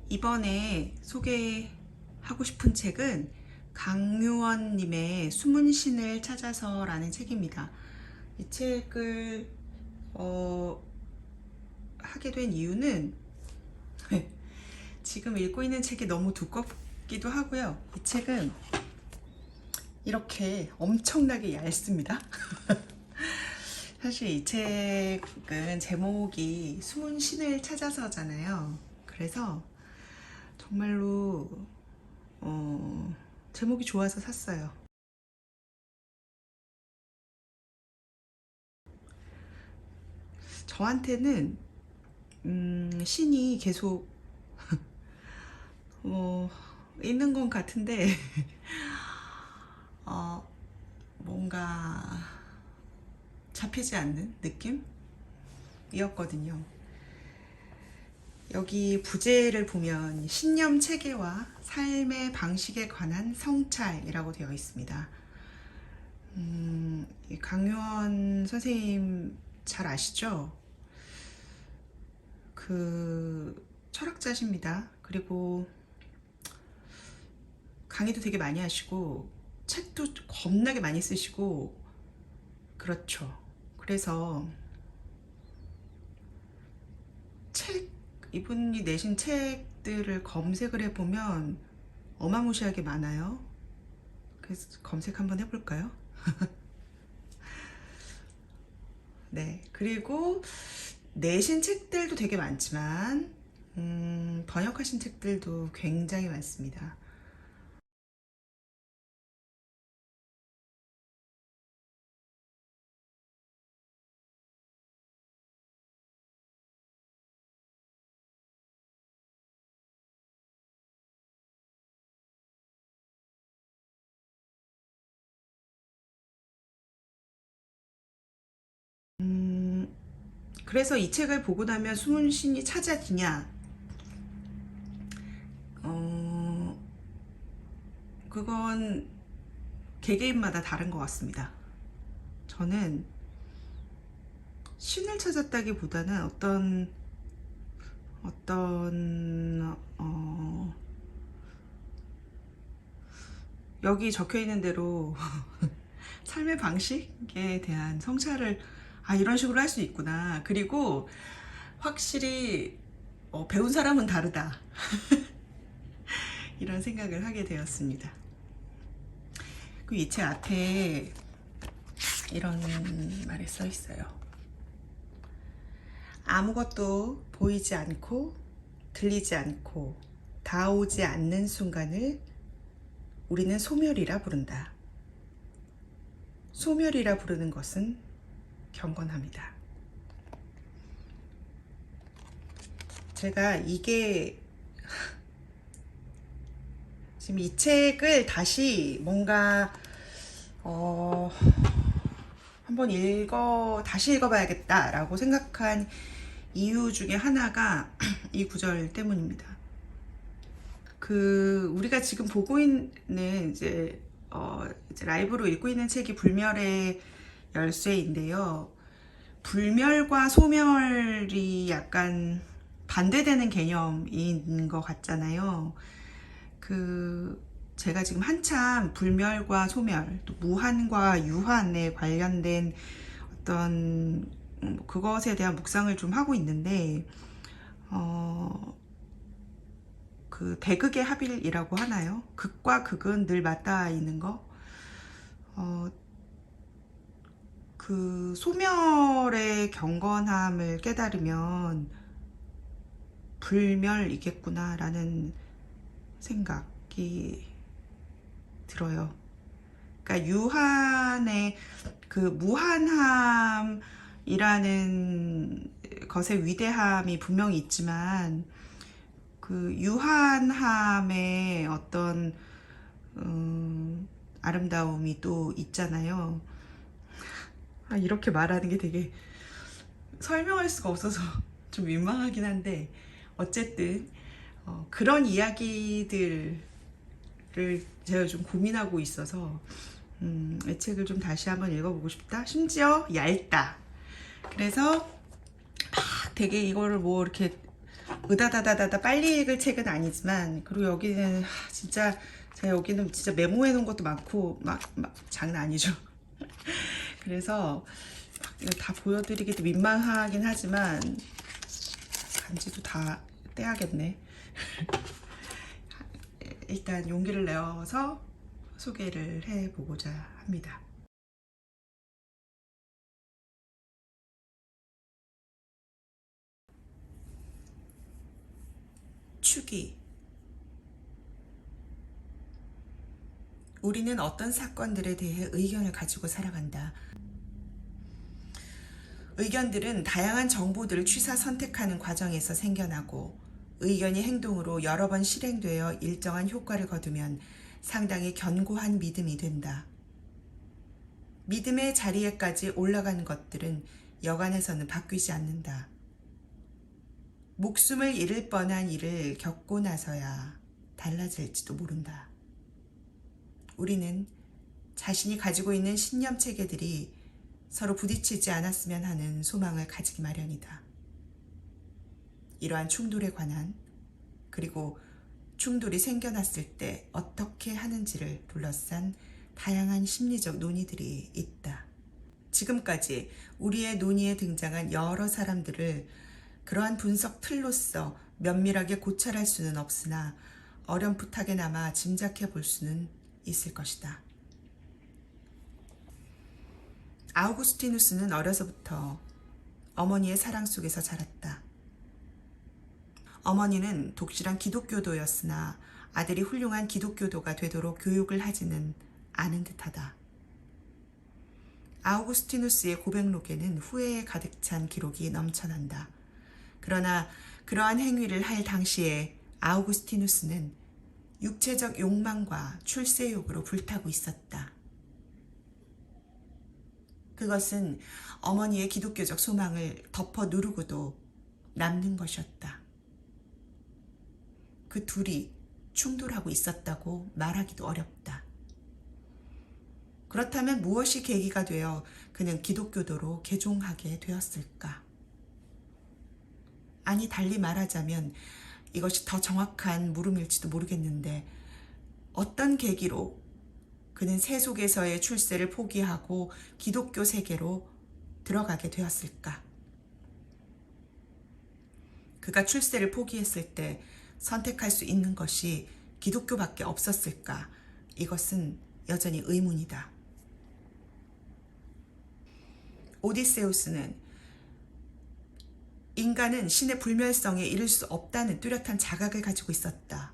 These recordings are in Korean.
이번에 소개하고 싶은 책은 강유원님의 숨은 신을 찾아서 라는 책입니다. 이 책을 하게 된 이유는 지금 읽고 있는 책이 너무 두껍기도 하고요. 이 책은 이렇게 엄청나게 얇습니다. 사실 이 책은 제목이 숨은 신을 찾아서잖아요. 그래서 정말로 제목이 좋아서 샀어요. 저한테는 신이 계속 있는 것 같은데 뭔가 잡히지 않는 느낌이었거든요. 여기 부제를 보면 신념 체계와 삶의 방식에 관한 성찰이라고 되어 있습니다. 강유원 선생님 잘 아시죠? 그 철학자십니다. 그리고 강의도 되게 많이 하시고 책도 겁나게 많이 쓰시고 그렇죠. 그래서 이분이 내신 책들을 검색을 해보면 어마무시하게 많아요. 그래서 검색 한번 해볼까요? 네, 그리고 내신 책들도 되게 많지만 번역하신 책들도 굉장히 많습니다. 그래서 이 책을 보고 나면 숨은 신이 찾아지냐? 그건 개개인마다 다른 것 같습니다. 저는 신을 찾았다기보다는 여기 적혀 있는 대로 삶의 방식에 대한 성찰을 이런 식으로 할 수 있구나. 그리고 확실히 배운 사람은 다르다. 이런 생각을 하게 되었습니다. 그 이 책 앞에 이런 말이 써 있어요. 아무것도 보이지 않고 들리지 않고 다오지 않는 순간을 우리는 소멸이라 부른다. 소멸이라 부르는 것은 경건합니다. 제가 이게 지금 이 책을 다시 뭔가 한번 다시 읽어봐야겠다 라고 생각한 이유 중에 하나가 이 구절 때문입니다. 우리가 지금 보고 있는 이제 라이브로 읽고 있는 책이 불멸의 열쇠인데요. 불멸과 소멸이 약간 반대되는 개념인 것 같잖아요. 제가 지금 한참 불멸과 소멸, 또 무한과 유한에 관련된 어떤 그것에 대한 묵상을 좀 하고 있는데 대극의 합일이라고 하나요? 극과 극은 늘 맞닿아 있는 거. 소멸의 경건함을 깨달으면 불멸이겠구나라는 생각이 들어요. 그러니까 유한의 무한함이라는 것의 위대함이 분명히 있지만 유한함의 어떤 아름다움이 또 있잖아요. 이렇게 말하는 게 되게 설명할 수가 없어서 좀 민망하긴 한데 어쨌든 그런 이야기들을 제가 좀 고민하고 있어서 이 책을 좀 다시 한번 읽어보고 싶다. 심지어 얇다. 그래서 막 되게 이거를 뭐 이렇게 으다다다다다 빨리 읽을 책은 아니지만, 그리고 여기는 진짜 제가 여기는 진짜 메모해 놓은 것도 많고 막 장난 아니죠. 그래서 이거 다 보여드리기도 민망하긴 하지만 반지도 다 떼야겠네. 일단 용기를 내어서 소개를 해보고자 합니다. 추기. 우리는 어떤 사건들에 대해 의견을 가지고 살아간다. 의견들은 다양한 정보들을 취사 선택하는 과정에서 생겨나고, 의견이 행동으로 여러 번 실행되어 일정한 효과를 거두면 상당히 견고한 믿음이 된다. 믿음의 자리에까지 올라간 것들은 여간해서는 바뀌지 않는다. 목숨을 잃을 뻔한 일을 겪고 나서야 달라질지도 모른다. 우리는 자신이 가지고 있는 신념 체계들이 서로 부딪히지 않았으면 하는 소망을 가지기 마련이다. 이러한 충돌에 관한, 그리고 충돌이 생겨났을 때 어떻게 하는지를 둘러싼 다양한 심리적 논의들이 있다. 지금까지 우리의 논의에 등장한 여러 사람들을 그러한 분석 틀로서 면밀하게 고찰할 수는 없으나 어렴풋하게나마 짐작해 볼 수는 있을 것이다. 아우구스티누스는 어려서부터 어머니의 사랑 속에서 자랐다. 어머니는 독실한 기독교도였으나 아들이 훌륭한 기독교도가 되도록 교육을 하지는 않은 듯하다. 아우구스티누스의 고백록에는 후회에 가득 찬 기록이 넘쳐난다. 그러나 그러한 행위를 할 당시에 아우구스티누스는 육체적 욕망과 출세욕으로 불타고 있었다. 그것은 어머니의 기독교적 소망을 덮어 누르고도 남는 것이었다. 그 둘이 충돌하고 있었다고 말하기도 어렵다. 그렇다면 무엇이 계기가 되어 그는 기독교도로 개종하게 되었을까? 아니, 달리 말하자면 이것이 더 정확한 물음일지도 모르겠는데, 어떤 계기로 그는 세속에서의 출세를 포기하고 기독교 세계로 들어가게 되었을까? 그가 출세를 포기했을 때 선택할 수 있는 것이 기독교밖에 없었을까? 이것은 여전히 의문이다. 오디세우스는 인간은 신의 불멸성에 이를 수 없다는 뚜렷한 자각을 가지고 있었다.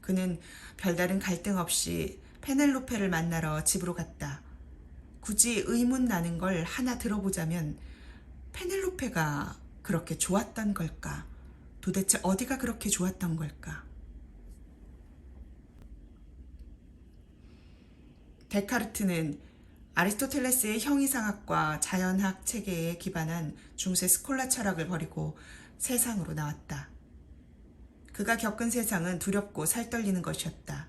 그는 별다른 갈등 없이 페넬로페를 만나러 집으로 갔다. 굳이 의문 나는 걸 하나 들어보자면, 페넬로페가 그렇게 좋았던 걸까? 도대체 어디가 그렇게 좋았던 걸까? 데카르트는 아리스토텔레스의 형이상학과 자연학 체계에 기반한 중세 스콜라 철학을 버리고 세상으로 나왔다. 그가 겪은 세상은 두렵고 살떨리는 것이었다.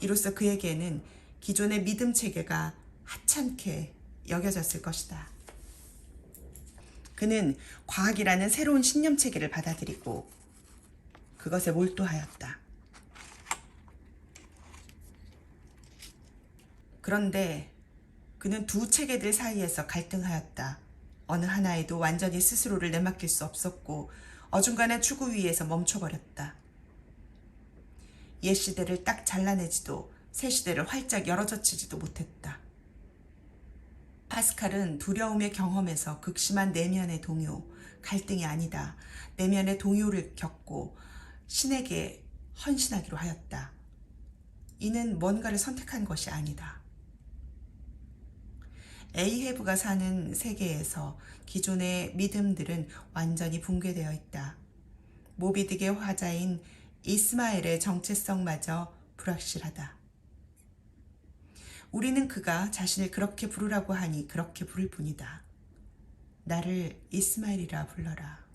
이로써 그에게는 기존의 믿음 체계가 하찮게 여겨졌을 것이다. 그는 과학이라는 새로운 신념 체계를 받아들이고 그것에 몰두하였다. 그런데 그는 두 체계들 사이에서 갈등하였다. 어느 하나에도 완전히 스스로를 내맡길 수 없었고 어중간한 추구 위에서 멈춰버렸다. 옛 시대를 딱 잘라내지도 새 시대를 활짝 열어젖히지도 못했다. 파스칼은 두려움의 경험에서 극심한 내면의 동요, 갈등이 아니다. 내면의 동요를 겪고 신에게 헌신하기로 하였다. 이는 뭔가를 선택한 것이 아니다. 에이헤브가 사는 세계에서 기존의 믿음들은 완전히 붕괴되어 있다. 모비딕의 화자인 이스마엘의 정체성마저 불확실하다. 우리는 그가 자신을 그렇게 부르라고 하니 그렇게 부를 뿐이다. 나를 이스마엘이라 불러라.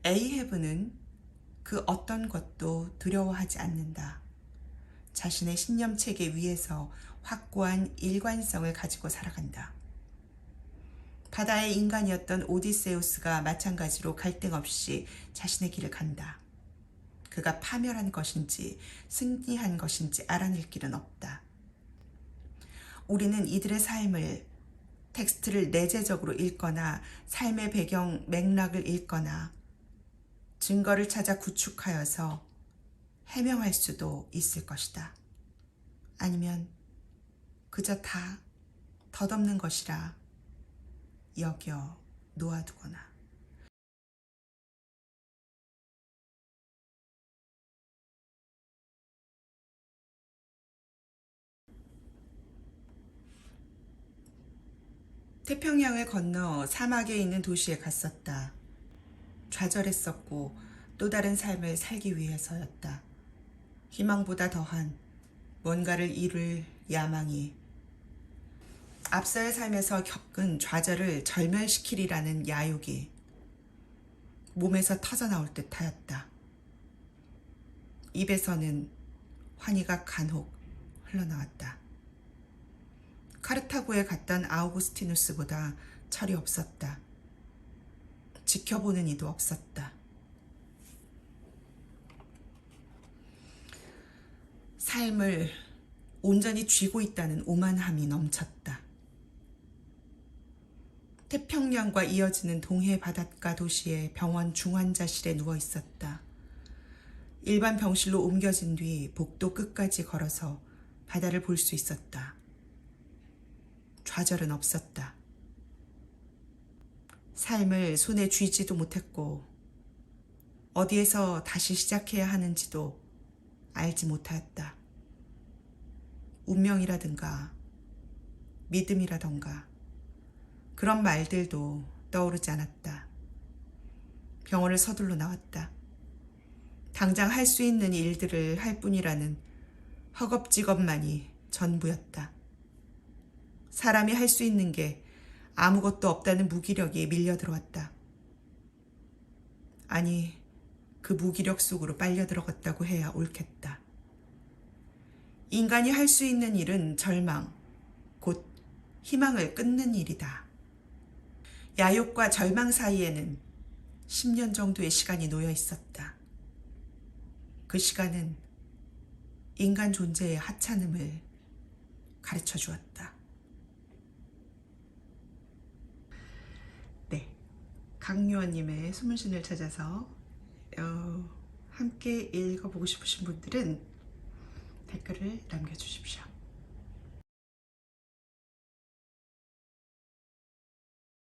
에이헤브는 그 어떤 것도 두려워하지 않는다. 자신의 신념 체계 위에서 확고한 일관성을 가지고 살아간다. 바다의 인간이었던 오디세우스가 마찬가지로 갈등 없이 자신의 길을 간다. 그가 파멸한 것인지 승리한 것인지 알아낼 길은 없다. 우리는 이들의 삶을 텍스트를 내재적으로 읽거나 삶의 배경 맥락을 읽거나 증거를 찾아 구축하여서 해명할 수도 있을 것이다. 아니면 그저 다 덧없는 것이라 여겨 놓아두거나. 태평양을 건너 사막에 있는 도시에 갔었다. 좌절했었고 또 다른 삶을 살기 위해서였다. 희망보다 더한 뭔가를 이룰 야망이 앞서의 삶에서 겪은 좌절을 절멸시키리라는 야욕이 몸에서 터져나올 듯하였다. 입에서는 환희가 간혹 흘러나왔다. 카르타고에 갔던 아우구스티누스보다 철이 없었다. 지켜보는 이도 없었다. 삶을 온전히 쥐고 있다는 오만함이 넘쳤다. 태평양과 이어지는 동해 바닷가 도시의 병원 중환자실에 누워 있었다. 일반 병실로 옮겨진 뒤 복도 끝까지 걸어서 바다를 볼 수 있었다. 좌절은 없었다. 삶을 손에 쥐지도 못했고 어디에서 다시 시작해야 하는지도 알지 못하였다. 운명이라든가 믿음이라던가 그런 말들도 떠오르지 않았다. 병원을 서둘러 나왔다. 당장 할 수 있는 일들을 할 뿐이라는 허겁지겁만이 전부였다. 사람이 할 수 있는 게 아무것도 없다는 무기력이 밀려 들어왔다. 아니, 그 무기력 속으로 빨려 들어갔다고 해야 옳겠다. 인간이 할 수 있는 일은 절망, 곧 희망을 끊는 일이다. 야욕과 절망 사이에는 10년 정도의 시간이 놓여 있었다. 그 시간은 인간 존재의 하찮음을 가르쳐 주었다. 네, 강요원님의 수문신을 찾아서 함께 읽어보고 싶으신 분들은 댓글을 남겨주십시오.